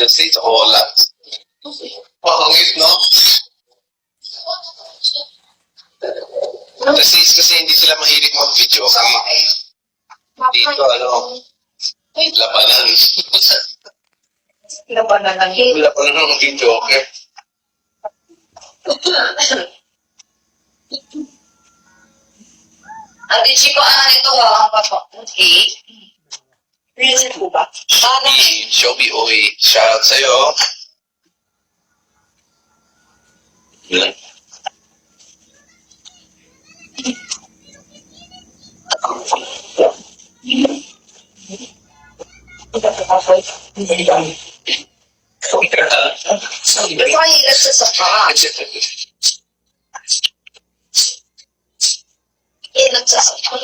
Translate sa Holland. Pangit, no? Kasi hindi sila mahilig mag-video. Dito, labanan. Labanan ng Labanan ng video, okay? Ang dichi ko ito ang papa. Okay. Reason po ba? Shobi Oy, shoutout sa'yo. Yun. Basta kayo ilas sa sapa. Ilas sa sapa.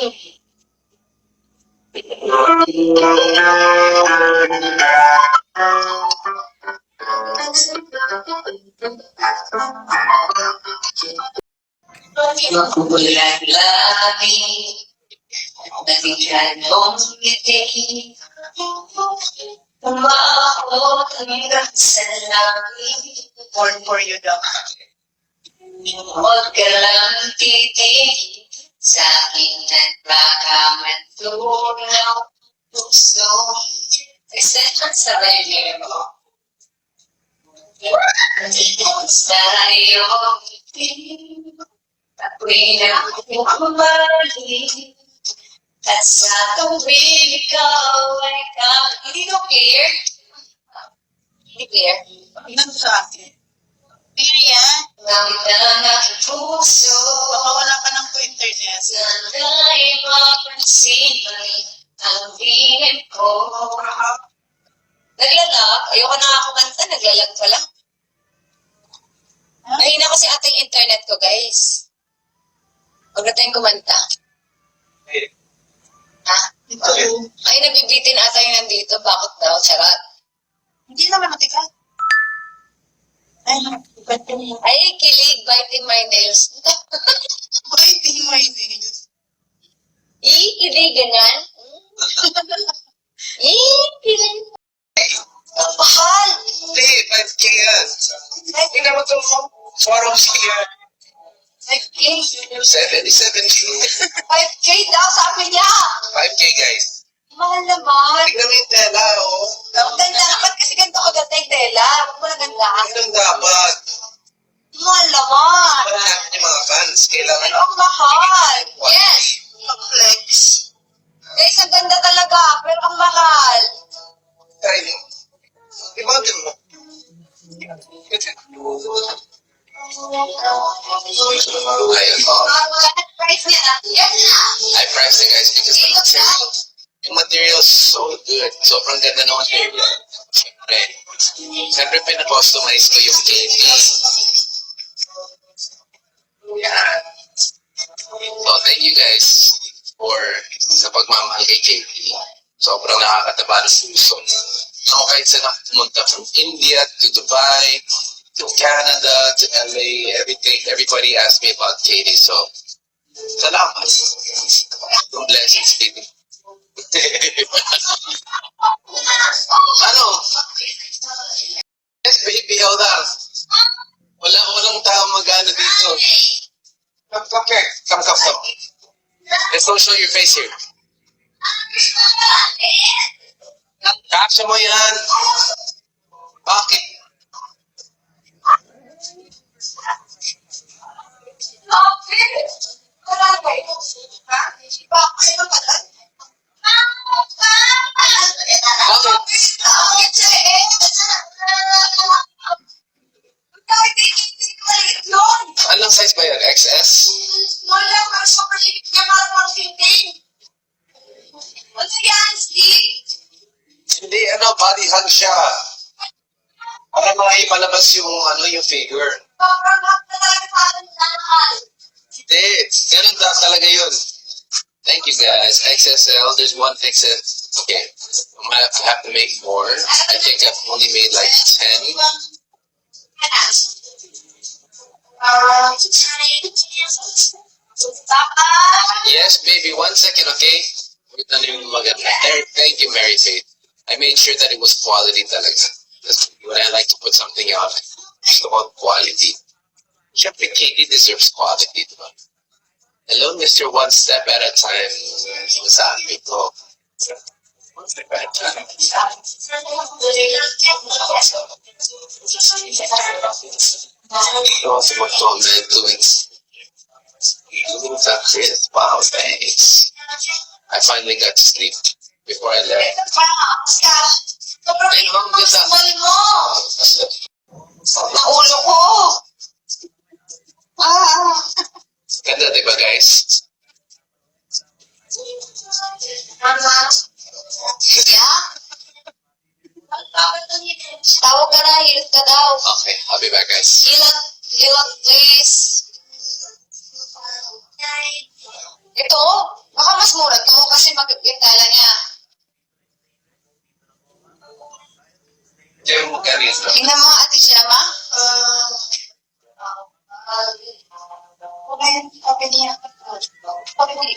Nakulang langit, nabigyan mong ngiti, umahot hanggang sa langit. Born for you daw. Huwag ka lang titigil sa aking nagpakamatulaw puso. Extension sa baby mo. Sa iyong ngiti, ako'y nakumali. At sa tuwing ikaw ay hindi ko clear. Hindi clear. Ilan sa akin? Clear yan? Nang aking puso. Baka wala ka ng internet. Sana'y mapansin ang tingin ko. Naglalag? Ayoko na ako kanta. Naglalag pala. Mahina kasi ating internet ko, guys. Huwag na tayong kumanta. Ha? Ay, nabibitin ata yung nandito. Bakit daw? Charot. Hindi naman matikat. Ay, kilig. Biting my nails. Biting my nails. Kilig, ganyan. Kilig. Ang mahal. Hindi, 5K yan. Hindi naman ito forums here. 5K. 77K. 5K daw, sabi niya. 5K, guys. Mahal naman. Tignan mo yung tela, oh. Ang ganda. Ba't kasi ganito ka ganda yung tela? Huwag mo na ganda. Ganun dapat. Mahal naman. Para namin yung mga fans. Kailangan Pero ang mahal. Yes. Flex. Guys, ang ganda talaga. Pero ang mahal. try mo. Imagine mo. Ayun. Price niya. I priced it, guys, because the material is so good. Sobrang ganda ng material. Siyempre pinakustomize ko yung KP. Yan. So, thank you guys for sa pagmamahal kay KP. Sobrang nakakataba ng puso. No, kahit saan ako pumunta, from India to Dubai, to Canada, to LA, everybody asked me about Katie. So, salamat. Yung blessings, baby. Ano? Yes, baby, hold on. Walang tao mag-ano dito. Come here. Come. Let's don't show your face here. Kasha mo yan. Bakit? Anong size ba yan? XS? Hindi, body hug siya. Para maipalabas yung, yung figure. Hindi, ganun talaga yun. Thank you guys. XSL, there's one XS. Okay, I might have to make more. I think I've only made like 10. Yes, baby, 1 second, okay? Thank you, Mary Faith. I made sure that it was quality talaga. Because when I like to put something out, it's about quality. Siyempre, Katie deserves quality, di ba? Hello, Mr. One Step at a Time. Sabi ko. One step at a time. Also, what Tom man doing? Doing that Chris. Wow, thanks. I finally got to sleep before I left. Ito pa, Scott. Sobrang Ay, ma'am, ang ganda. small mo. Naulo ko. Ah. Ganda, di ba, guys? Mama. Yeah? Tawag ka na, hilot ka daw. Okay, I'll be back, guys. Hilot, please. Ito, baka mas mura to kasi mag-itala niya. Diyan mo ganito. Tingnan mo, ate siya ma. Okay niya. Okay niya.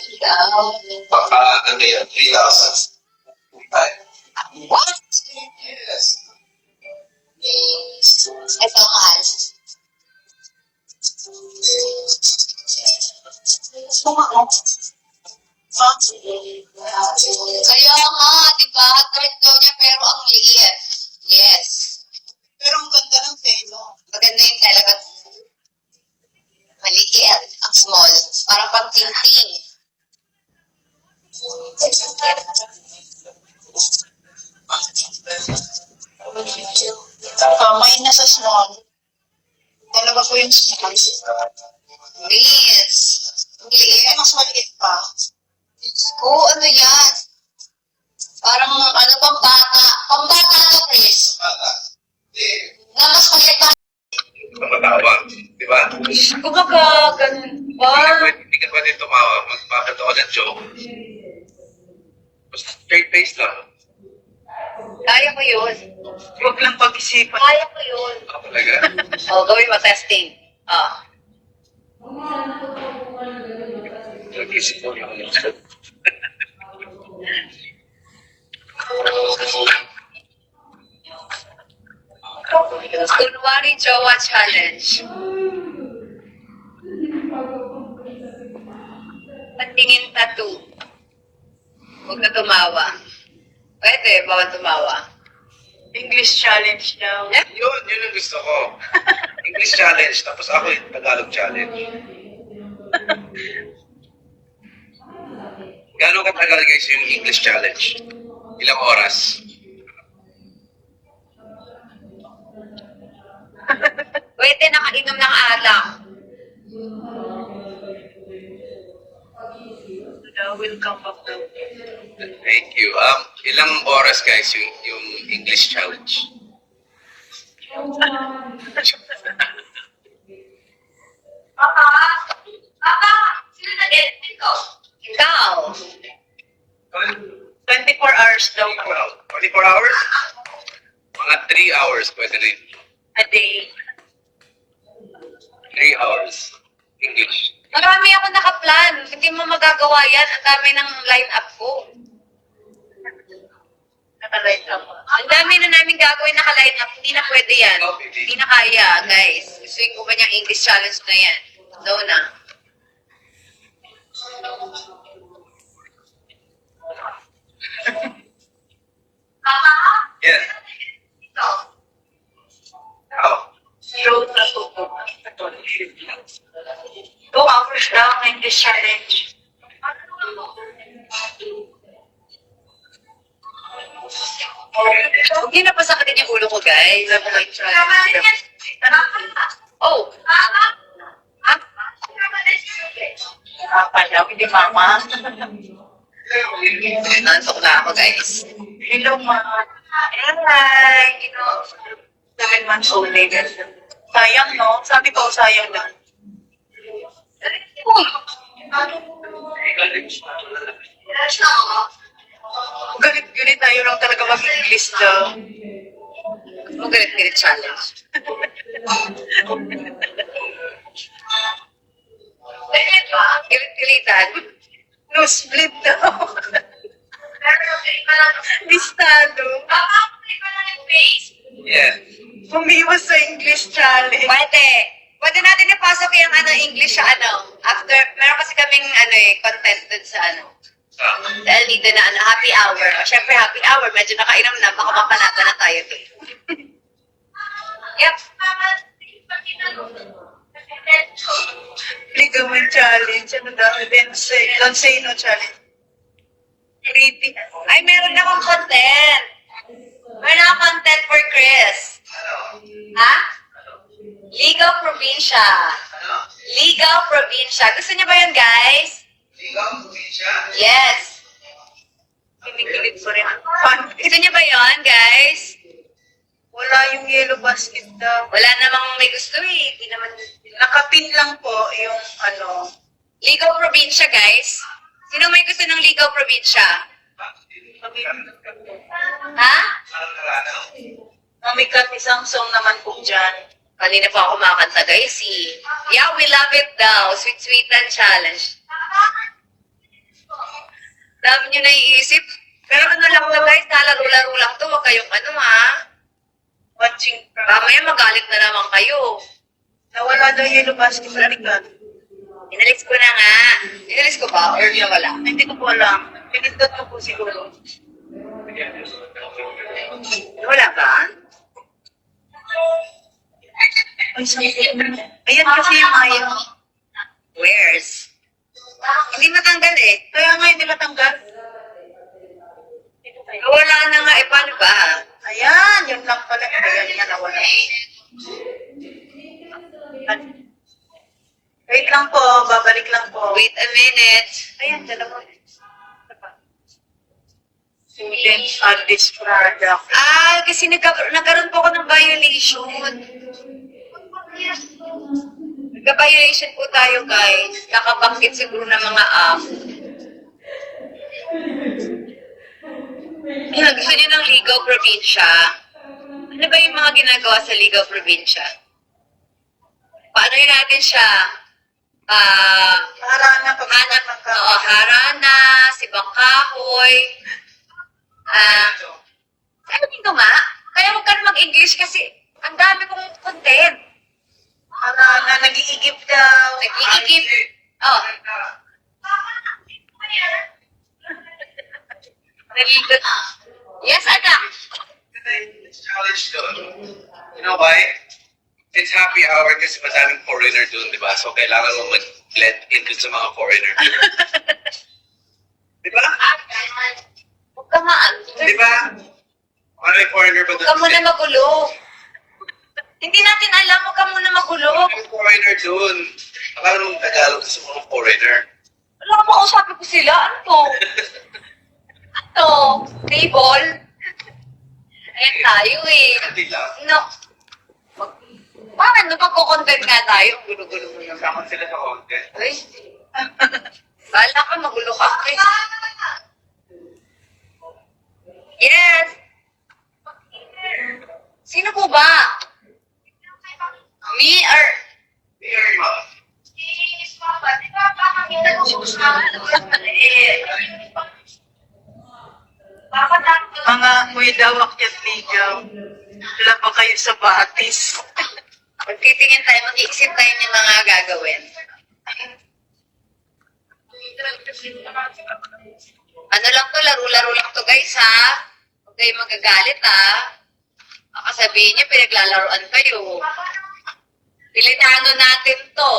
Baka, ano yan, 3,000. What? Yes. Ito, mahal. Kaya nga, di ba? Thread daw niya pero ang liit. Yes. Pero ang ganda ng pelo. Maganda yung talaga. Maliit. Ang small. Parang pang ting-ting. May nasa small. Dalawa ko yung small. Yes. Ang liit. Mas maliit pa. Oo, ano yan? Parang ano pang bata. Pang bata to, Chris. Na mas maliit pa. Tumatawa, di ba? Kumbaga, ganun ba? Hindi ka pwede tumawa, magpapatawa ng joke. Basta straight face lang. Kaya ko yun. Huwag lang pag-isipan. Kaya ko yun. Ako talaga. O, gawin mo testing. Ah. Nag-isip mo yung Kunwari Jowa Challenge. Patingin tattoo. Huwag na tumawa. Pwede, bawal tumawa. English challenge daw. Yun ang gusto ko. English challenge, tapos ako yung Tagalog challenge. Gano'ng katagal guys yung English challenge? Ilang oras? Pwede nakainom ng alak. Welcome back daw. Thank you. Ilang oras guys yung English challenge? Papa! Papa! Sino nag-edit ko? Ikaw. 24 hours daw. 24 hours? Mga 3 hours pwede rin. A day. 3 hours. English. Marami ako nakaplan. Hindi mo magagawa yan. Ang dami ng line-up ko. Naka-line up. Ang dami na namin gagawin naka-line up. Hindi na pwede yan. Hindi na kaya, guys. Gustuin ko ba niyang English challenge na yan? No na. Papa? Yes. Ito. How? Show na to. 2 hours daw ang English challenge. Huwag niyo napasakatin yung ulo ko, guys. Ako may try. Oh! Papa daw, hindi mama. Nantok na ako, guys. Hello, ma. Hi. 7 months old baby. Sayang, no? Sabi ko, sayang lang. Galit-galit tayo lang talaga mag-English daw. Magalit-galit challenge. Galit-galitan. No split daw. Listado. Yes. Umiwas sa English challenge. Pwede. Pwede natin ipasok yung English sa After, meron kasi kaming content dun sa Dahil dito na happy hour. O syempre happy hour, medyo nakainom na, baka mapanata na tayo dun. Yep. Ligament challenge. Ano daw? Don't say no challenge. Pretty. Ay, meron akong content. Meron akong content for Chris. Ha? Ligaw Probinsya. Ligaw Probinsya. Gusto niyo ba yun, guys? Yes. Kinikilig ko rin. Gusto niyo ba yun, guys? Wala yung yellow basket daw. Wala namang may gusto eh. Hindi naman... Nakapin lang po yung Ligaw Probinsya, guys. Sino may gusto ng Ligaw Probinsya? Ha? Mamikat isang song naman po dyan. Kanina pa ako makanta, guys. Yeah, we love it daw. Sweet-sweetan challenge. Dami nyo naiisip. Pero ano lang to, guys. Nalaro-laro lang to. Huwag kayong ha. Watching. Mamaya magalit na naman kayo. Nawala daw yellow basket sa likod. Inalis ko na nga. Inalis ko ba? Or wala? Hindi ko po alam. Pinindot ko po siguro. Wala ba? Ay, ayan kasi yung ayaw. Where's? Hindi matanggal eh. Kaya nga hindi matanggal. Wala na nga eh. Paano ba? Ayan, yun lang pala. Ayan nga nawala. Wait lang po, babalik lang po. Wait a minute. Ayan, dalawa. Students on this product. Kasi nagkaroon po ako ng violation. Nagka-violation po tayo, guys. Kakabangkit siguro ng mga gusto niyo ng Ligaw Probinsya? Ano ba yung mga ginagawa sa Ligaw Probinsya? Paano yun natin siya? Harana, Hanap, harana, sibang kahoy. Sabi ko nga, kaya huwag ka na mag-English kasi ang dami kong content. Harana, nag-iigip daw. Nag-iigip. Oh. Naligot. Yes, anak. It's challenge doon. You know why? It's happy hour kasi madaming foreigner doon, di ba? So, kailangan mo mag-blend in dun sa mga foreigner doon. Di ba? Huwag ka nga. Di ba? Ano yung foreigner ba doon? Huwag ka muna magulo. Hindi natin alam, huwag ka muna magulo. Yung foreigner doon. Akala mo Tagalog sa mga foreigner. Wala ka makausapin ko sila. Ano to? Ano? Table? Ayan tayo eh. Hindi lang. No. Paano magko-content nga tayo? Ang gulo-gulo mo naman. Kasama sila sa content. Ay. Bahala ka, magulo ka. Ay. Yes! Sino po ba? Me or... Very much. Mga muy daw akyat ligaw. Wala pa kayo sa batis. Magtitingin tayo, mag-iisip tayo ng mga gagawin. Ano lang to, laro-laro lang to guys ha. Huwag kayo magagalit ha. Baka sabihin niyo, pinaglalaroan kayo. Pilinano natin to.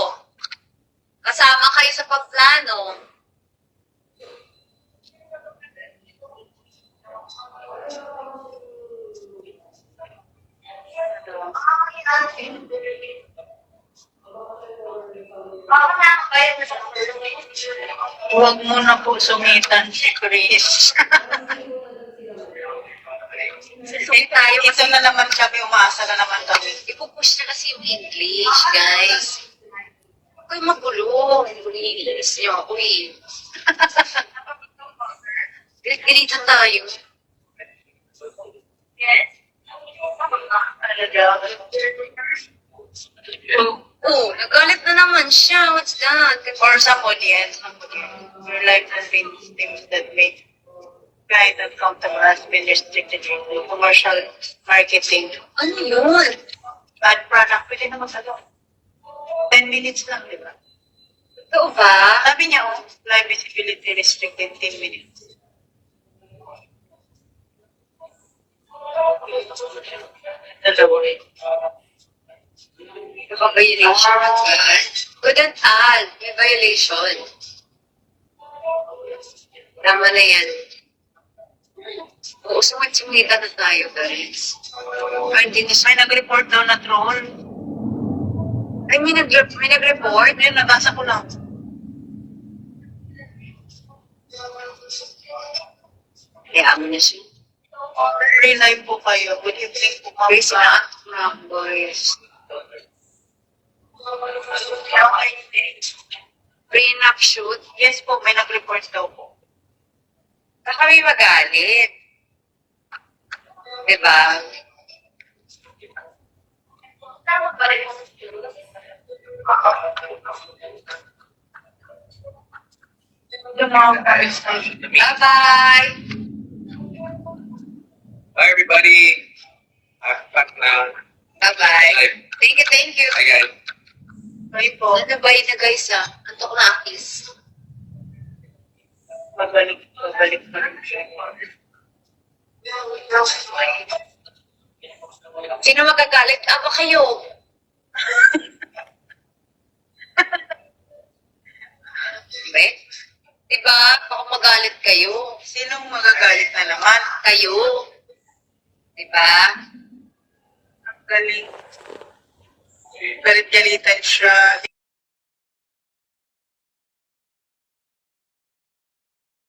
Kasama kayo sa pagplano. Huwag mo na po sungitan si Chris. Susunod tayo kasi Ito na naman kami, umaasa na naman kami. ipupush na kasi yung English, guys. Huwag kayo magulo. Ilis niyo ako eh. Galit-galitan tayo. Yes. Oh, nagalit na naman siya. What's that? Or some audience. Your life has been things that make. Right, uncountable has been restricted from commercial marketing. Ano yun? Bad product, pwede na magsalong. 10 minutes lang, di ba? Totoo ba? Sabi niya, oh, live visibility restricted 10 minutes. Dalawa. Violation. Couldn't add. May violation. Tama na yan. Oo, sumit-sumita na tayo, guys. Ay, hindi na May nag-report daw na troll. Ay, may nag-report? Yun, nabasa ko lang. Kaya mo na siya. Free live po kayo. Good evening po, ma'am. Boys na, mga boys. Prenup shoot. Yes po, may nag-report daw po. Baka may magalit. Diba? Tama pa rin. Yung mga Bye-bye! Bye everybody. I'm back now. Bye-bye. Thank you. Hi guys. Ay po, Ano ba yun na guys Antok na akis. babalik pa rin siya. Sino magagalit? Aba kayo. Diba? Diba? Baka magalit kayo. Sinong magagalit na naman? Kayo. Diba? Ang galing. Galit-galitan siya.